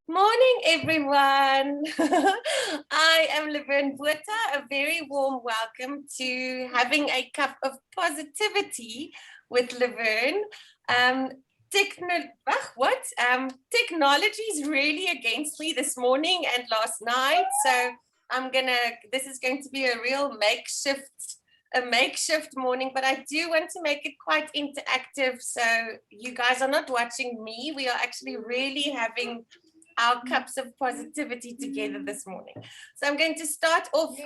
Morning, everyone. I am Laverne Buerta. A very warm welcome to having a cup of positivity with Laverne. Technology is really against me this morning and last night. So this is going to be a real makeshift morning, but I do want to make it quite interactive. So you guys are not watching me. We are actually really having our cups of positivity together this morning. So I'm going to start off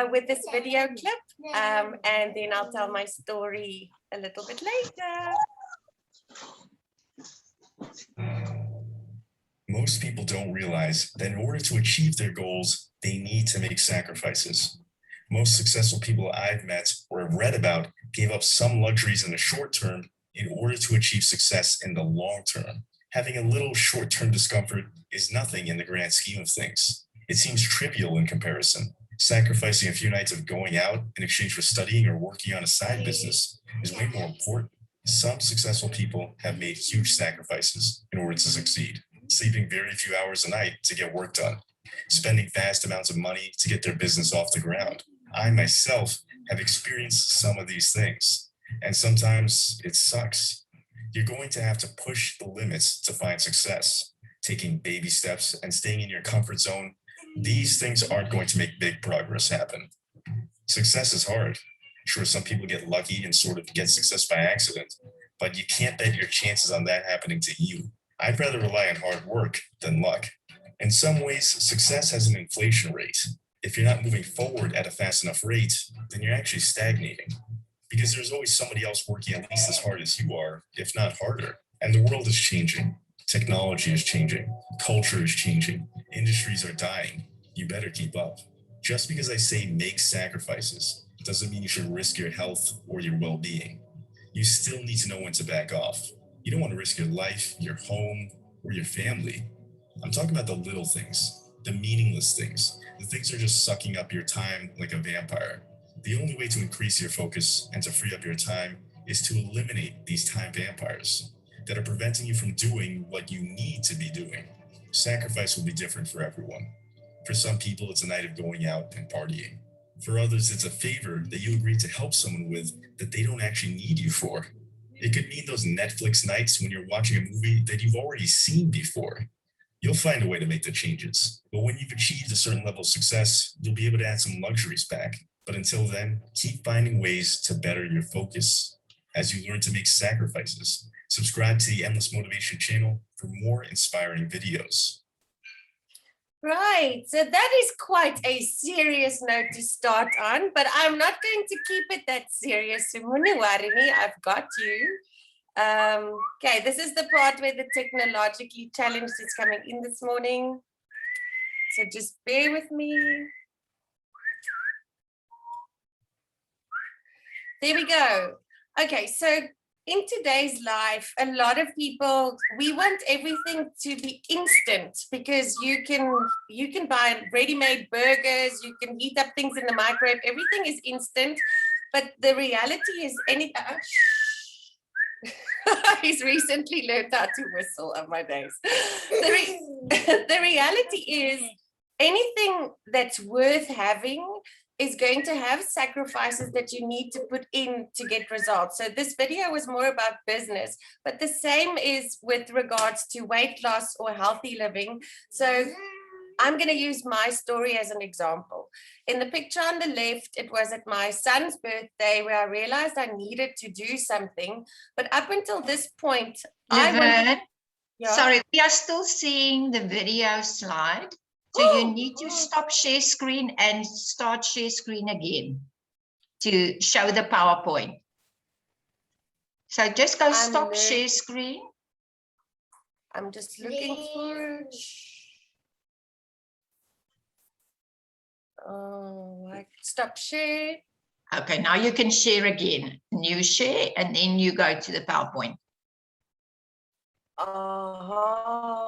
with this video clip, and then I'll tell my story a little bit later. Most people don't realize that in order to achieve their goals, they need to make sacrifices. Most successful people I've met or have read about gave up some luxuries in the short term in order to achieve success in the long term. Having a little short-term discomfort is nothing in the grand scheme of things. It seems trivial in comparison. Sacrificing a few nights of going out in exchange for studying or working on a side business is way more important. Some successful people have made huge sacrifices in order to succeed. Sleeping very few hours a night to get work done, spending vast amounts of money to get their business off the ground. I myself have experienced some of these things, and sometimes it sucks. You're going to have to push the limits to find success. Taking baby steps and staying in your comfort zone, these things aren't going to make big progress happen. Success is hard. Sure, some people get lucky and sort of get success by accident, but you can't bet your chances on that happening to you. I'd rather rely on hard work than luck. In some ways, success has an inflation rate. If you're not moving forward at a fast enough rate, then you're actually stagnating. Because there's always somebody else working at least as hard as you are, if not harder. And the world is changing. Technology is changing. Culture is changing. Industries are dying. You better keep up. Just because I say make sacrifices doesn't mean you should risk your health or your well-being. You still need to know when to back off. You don't want to risk your life, your home, or your family. I'm talking about the little things, the meaningless things, the things that are just sucking up your time like a vampire. The only way to increase your focus and to free up your time is to eliminate these time vampires that are preventing you from doing what you need to be doing. Sacrifice will be different for everyone. For some people, it's a night of going out and partying. For others, it's a favor that you agreed to help someone with that they don't actually need you for. It could mean those Netflix nights when you're watching a movie that you've already seen before. You'll find a way to make the changes. But when you've achieved a certain level of success, you'll be able to add some luxuries back. But until then, keep finding ways to better your focus as you learn to make sacrifices. Subscribe to the Endless Motivation channel for more inspiring videos. Right, so that is quite a serious note to start on, but I'm not going to keep it that serious. I've got you. Okay, this is the part where the technologically challenged is coming in this morning. So just bear with me. There we go. Okay, so in today's life, a lot of people, we want everything to be instant because you can buy ready-made burgers, you can heat up things in the microwave, everything is instant. But the reality is he's recently learned how to whistle on my days. The reality is anything that's worth having is going to have sacrifices that you need to put in to get results. So this video was more about business, but the same is with regards to weight loss or healthy living. So I'm going to use my story as an example. In the picture on the left, it was at my son's birthday where I realized I needed to do something. But up until this point, Sorry, we are still seeing the video slide. So you need to stop share screen and start share screen again to show the PowerPoint. So just go stop share screen. I'm just looking for it. Oh, like stop share. Okay, now you can share again. New share, and then you go to the PowerPoint. Oh.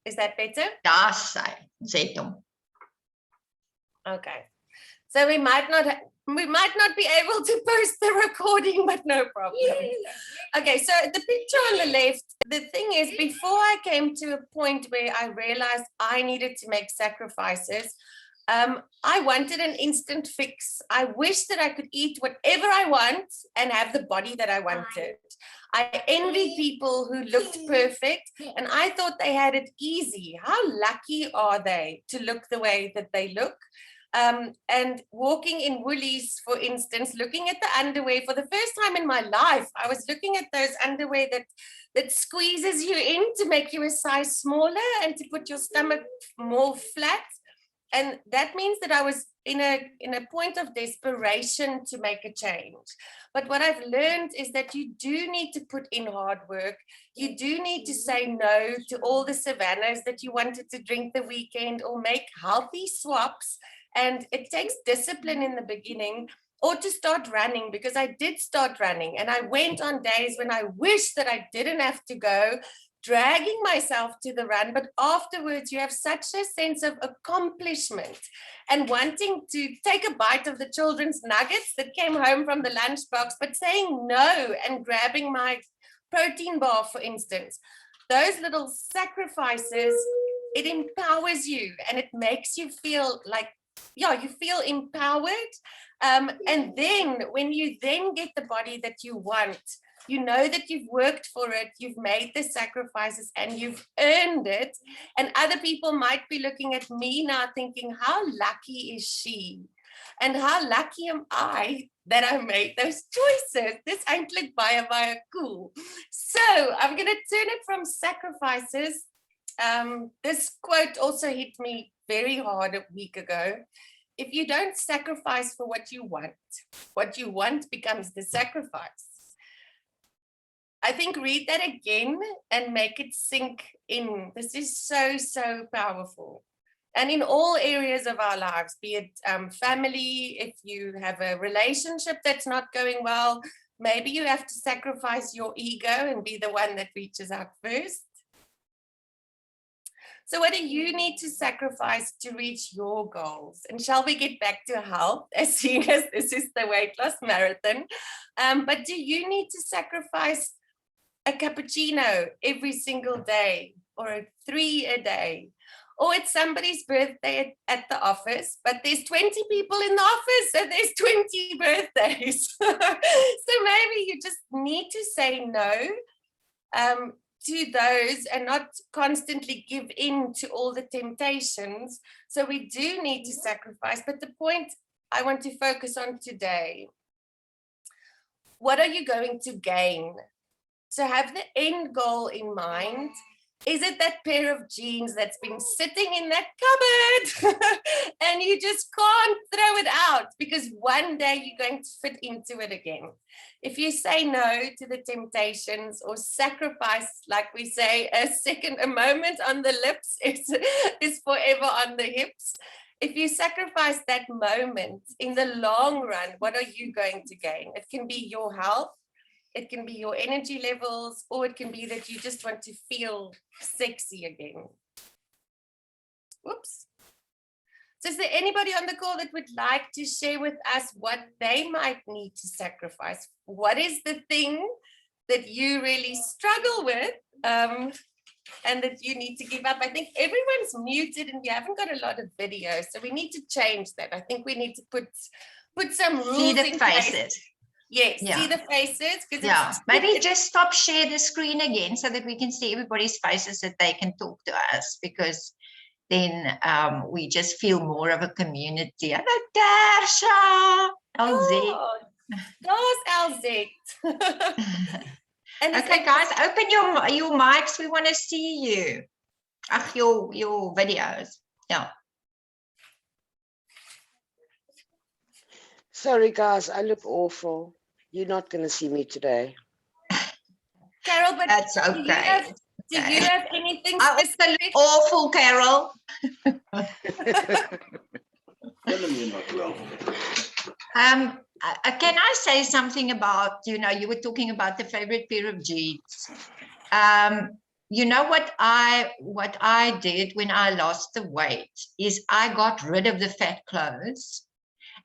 Is that better? That's it. Okay. So we might not be able to post the recording, but no problem. Okay, so the picture on the left the thing is, before I came to a point where I realized I needed to make sacrifices, I wanted an instant fix. I wish that I could eat whatever I want and have the body that I wanted. I envy people who looked perfect, and I thought they had it easy. How lucky are they to look the way that they look? And walking in Woolies, for instance, looking at the underwear for the first time in my life, I was looking at those underwear that squeezes you in to make you a size smaller and to put your stomach more flat. And that means that I was in a point of desperation to make a change. But what I've learned is that you do need to put in hard work. You do need to say no to all the Savannahs that you wanted to drink the weekend, or make healthy swaps. And it takes discipline in the beginning, or to start running, because I did start running, and I went on days when I wished that I didn't have to go, dragging myself to the run. But afterwards, you have such a sense of accomplishment and wanting to take a bite of the children's nuggets that came home from the lunchbox, but saying no and grabbing my protein bar, for instance. Those little sacrifices, it empowers you and it makes you feel like, yeah, you feel empowered. And then when you then get the body that you want, you know that you've worked for it, you've made the sacrifices, and you've earned it. And other people might be looking at me now thinking, how lucky is she? And how lucky am I that I made those choices? This ain't like baie cool. So I'm going to turn it from sacrifices. This quote also hit me very hard a week ago. If you don't sacrifice for what you want becomes the sacrifice. I think read that again and make it sink in. This is so, so powerful. And in all areas of our lives, be it family, if you have a relationship that's not going well, maybe you have to sacrifice your ego and be the one that reaches out first. So what do you need to sacrifice to reach your goals? And shall we get back to health as soon as this is the weight loss marathon? But do you need to sacrifice a cappuccino every single day, or 3 a day? Or it's somebody's birthday at the office, but there's 20 people in the office, so there's 20 birthdays. So maybe you just need to say no to those and not constantly give in to all the temptations. So we do need to sacrifice. But the point I want to focus on today, what are you going to gain? So have the end goal in mind. Is it that pair of jeans that's been sitting in that cupboard and you just can't throw it out because one day you're going to fit into it again? If you say no to the temptations, or sacrifice, like we say, a moment on the lips is forever on the hips. If you sacrifice that moment, in the long run, what are you going to gain? It can be your health. It can be your energy levels, or it can be that you just want to feel sexy again. Whoops. So is there anybody on the call that would like to share with us what they might need to sacrifice? What is the thing that you really struggle with and that you need to give up? I think everyone's muted and we haven't got a lot of videos, so we need to change that. I think we need to put some rules See the in faces. place. Yes, yeah. See the faces. Yeah, maybe just stop share the screen again so that we can see everybody's faces, that they can talk to us, because then we just feel more of a community. Hello, Tersha. LZ. Those LZ. Okay, guys, open your mics. We want to see you. Your videos. Yeah. Sorry, guys, I look awful. You're not going to see me today. Carol, but that's okay. Do you have anything specific? Awful, Carol. Can I say something about, you were talking about the favorite pair of jeans. You know what I did when I lost the weight is I got rid of the fat clothes,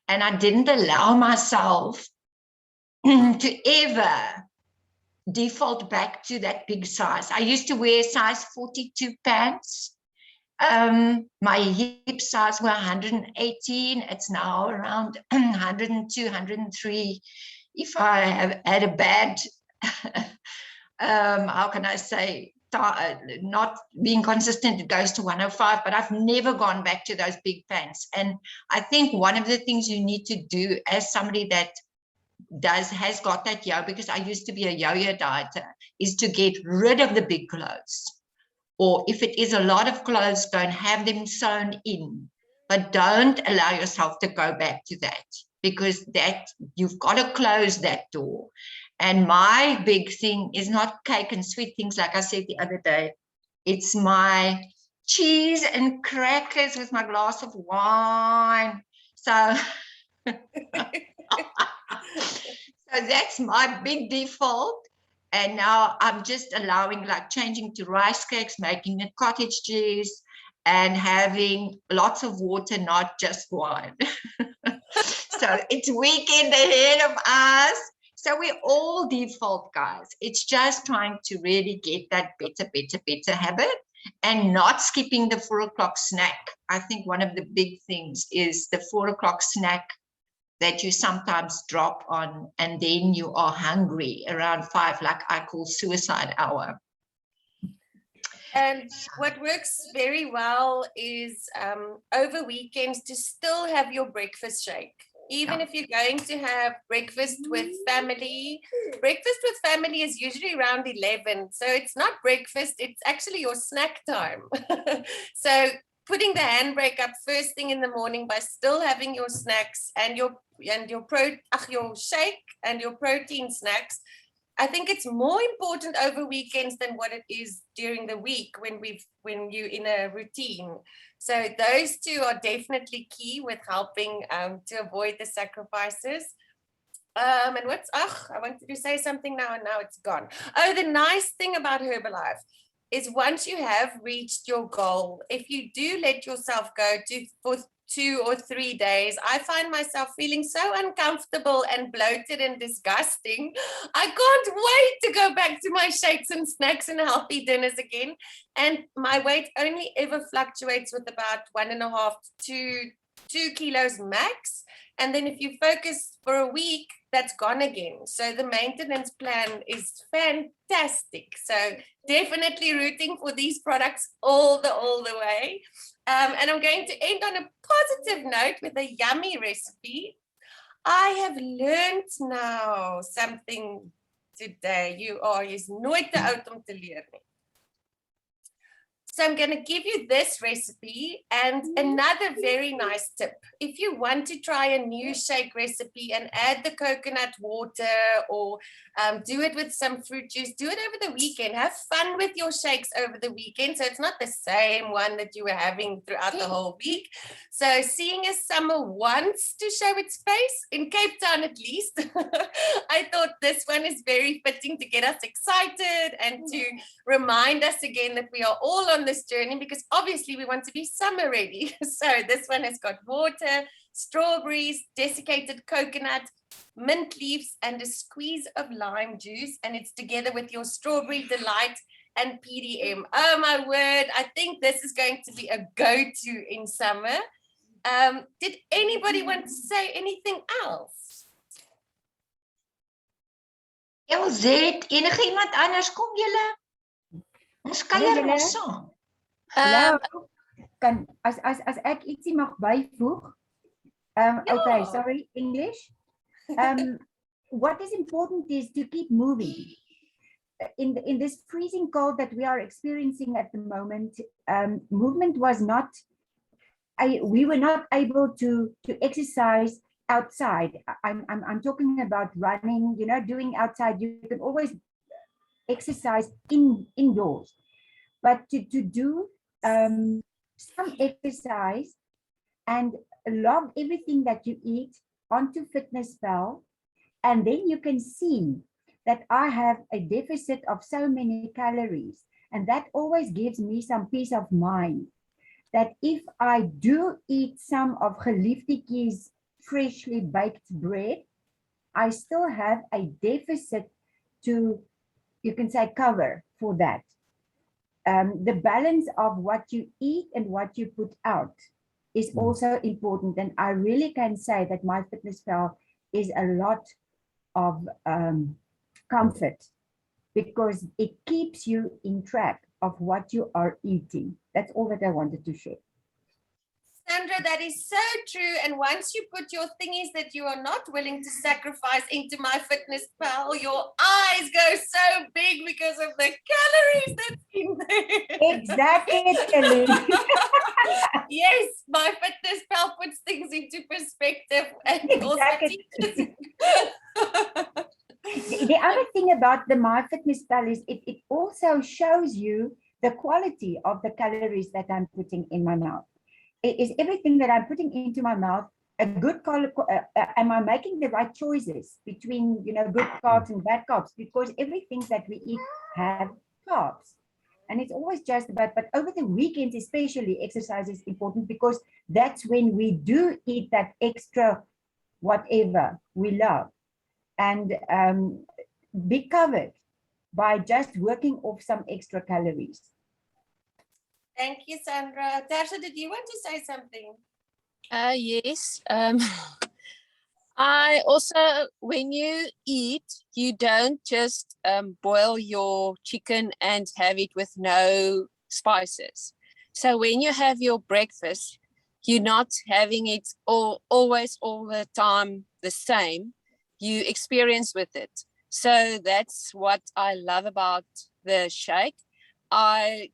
and I didn't allow myself to ever default back to that big size. I used to wear size 42 pants. My hip size were 118. It's now around 102, 103. If I have had a bad, how can I say, not being consistent, it goes to 105, but I've never gone back to those big pants. And I think one of the things you need to do as somebody that has got that yo, because I used to be a yo-yo dieter, is to get rid of the big clothes. Or if it is a lot of clothes, don't have them sewn in, but don't allow yourself to go back to that, because that you've got to close that door. And my big thing is not cake and sweet things, like I said the other day. It's my cheese and crackers with my glass of wine. So, so that's my big default. And now I'm just allowing, like, changing to rice cakes, making it cottage cheese, and having lots of water, not just wine. So it's weekend ahead of us. So we all default, guys. It's just trying to really get that better habit, and not skipping the 4 o'clock snack. I think one of the big things is the 4 o'clock snack that you sometimes drop on, and then you are hungry around 5, like I call suicide hour. And what works very well is over weekends to still have your breakfast shake. Even if you're going to have breakfast with family is usually around 11. So it's not breakfast, it's actually your snack time. So putting the handbrake up first thing in the morning by still having your snacks and your shake and your protein snacks. I think it's more important over weekends than what it is during the week when you're in a routine. So those two are definitely key with helping to avoid the sacrifices. And I wanted to say something now and now it's gone. Oh, the nice thing about Herbalife is once you have reached your goal, if you do let yourself go for 2 or 3 days, I find myself feeling so uncomfortable and bloated and disgusting. I can't wait to go back to my shakes and snacks and healthy dinners again. And my weight only ever fluctuates with about 1.5 to 2 kilos max. And then if you focus for a week, that's gone again. So the maintenance plan is fantastic. So definitely rooting for these products all the way. And I'm going to end on a positive note with a yummy recipe. I have learned now something today. Jy's nooit te oud om te leer nie. So I'm going to give you this recipe and another very nice tip. If you want to try a new shake recipe and add the coconut water or do it with some fruit juice, do it over the weekend. Have fun with your shakes over the weekend. So it's not the same one that you were having throughout the whole week. So seeing as summer wants to show its face, in Cape Town at least, I thought this one is very fitting to get us excited and to remind us again that we are all on this journey, because obviously we want to be summer ready. So this one has got water, strawberries, desiccated coconut, mint leaves, and a squeeze of lime juice, and it's together with your strawberry delight and PDM. Oh my word, I think this is going to be a go-to in summer. Did anybody want to say anything else? LZ, enige iemand anders, kom julle? Ons kuier mos saam. Kan as ek ietsie mag byvoeg. Okay, sorry, English. What is important is to keep moving. In this freezing cold that we are experiencing at the moment, movement was not. We were not able to exercise outside. I'm talking about running. You know, doing outside. You can always exercise indoors, but to do some exercise and log everything that you eat onto FitnessPal, and then you can see that I have a deficit of so many calories, and that always gives me some peace of mind that if I do eat some of Geliefdetjie's freshly baked bread, I still have a deficit to you can say, cover for that. The balance of what you eat and what you put out is also important. And I really can say that MyFitnessPal is a lot of comfort, because it keeps you in track of what you are eating. That's all that I wanted to share. Sandra, that is so true. And once you put your thingies that you are not willing to sacrifice into MyFitnessPal, your eyes go so big because of the calories that's in there. Exactly, Kelly. Yes, MyFitnessPal puts things into perspective and also Exactly. teaches. The other thing about the MyFitnessPal is it also shows you the quality of the calories that I'm putting in my mouth. Is everything that I'm putting into my mouth a good am I making the right choices between, you know, good carbs and bad carbs? Because everything that we eat have carbs. And it's always just about, but over the weekends especially, exercise is important, because that's when we do eat that extra whatever we love, and be covered by just working off some extra calories. Thank you, Sandra. Tasha, did you want to say something? Yes. I also, when you eat, you don't just boil your chicken and have it with no spices. So when you have your breakfast, you're not having it always all the time the same. You experience with it. So that's what I love about the shake. I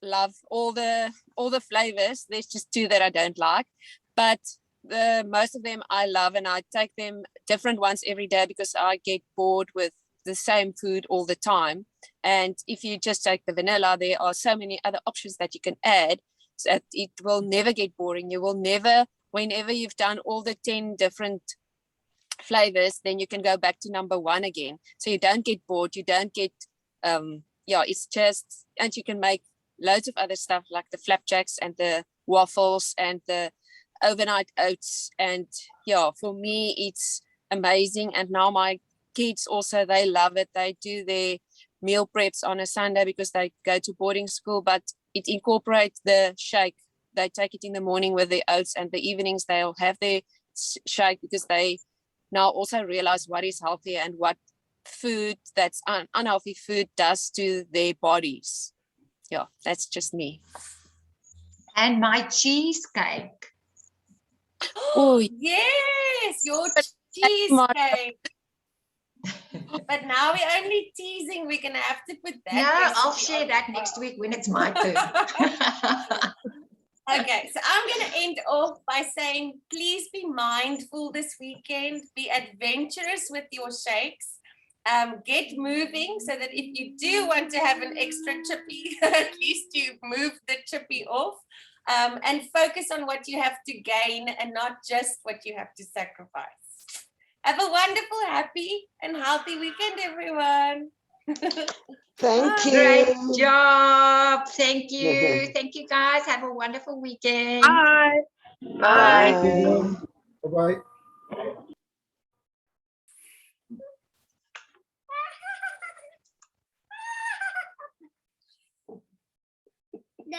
love all the flavors. There's just two that I don't like, but the most of them I love, and I take them different ones every day because I get bored with the same food all the time. And if you just take the vanilla, there are so many other options that you can add, so that it will never get boring. You will never, whenever you've done all the 10 different flavors, then you can go back to number one again. So you don't get bored, you don't get it's just, and you can make loads of other stuff like the flapjacks and the waffles and the overnight oats. And yeah, for me, it's amazing. And now my kids also, they love it. They do their meal preps on a Sunday because they go to boarding school, but it incorporates the shake. They take it in the morning with the oats, and the evenings they'll have their shake, because they now also realize what is healthy and what food that's unhealthy food does to their bodies. Yeah, that's just me. And my cheesecake. Oh, yes, your my- cheesecake. But now we're only teasing. We're gonna have to put that. No, I'll recipe share on that the next blog. week when it's my turn. Okay, so I'm going to end off by saying, please be mindful this weekend. Be adventurous with your shakes. Get moving so that if you do want to have an extra chippy, at least you move the chippy off. And focus on what you have to gain and not just what you have to sacrifice. Have a wonderful, happy, and healthy weekend, everyone. Thank you. Great job. Thank you. Thank you, guys. Have a wonderful weekend. Bye. Bye. Bye-bye. No.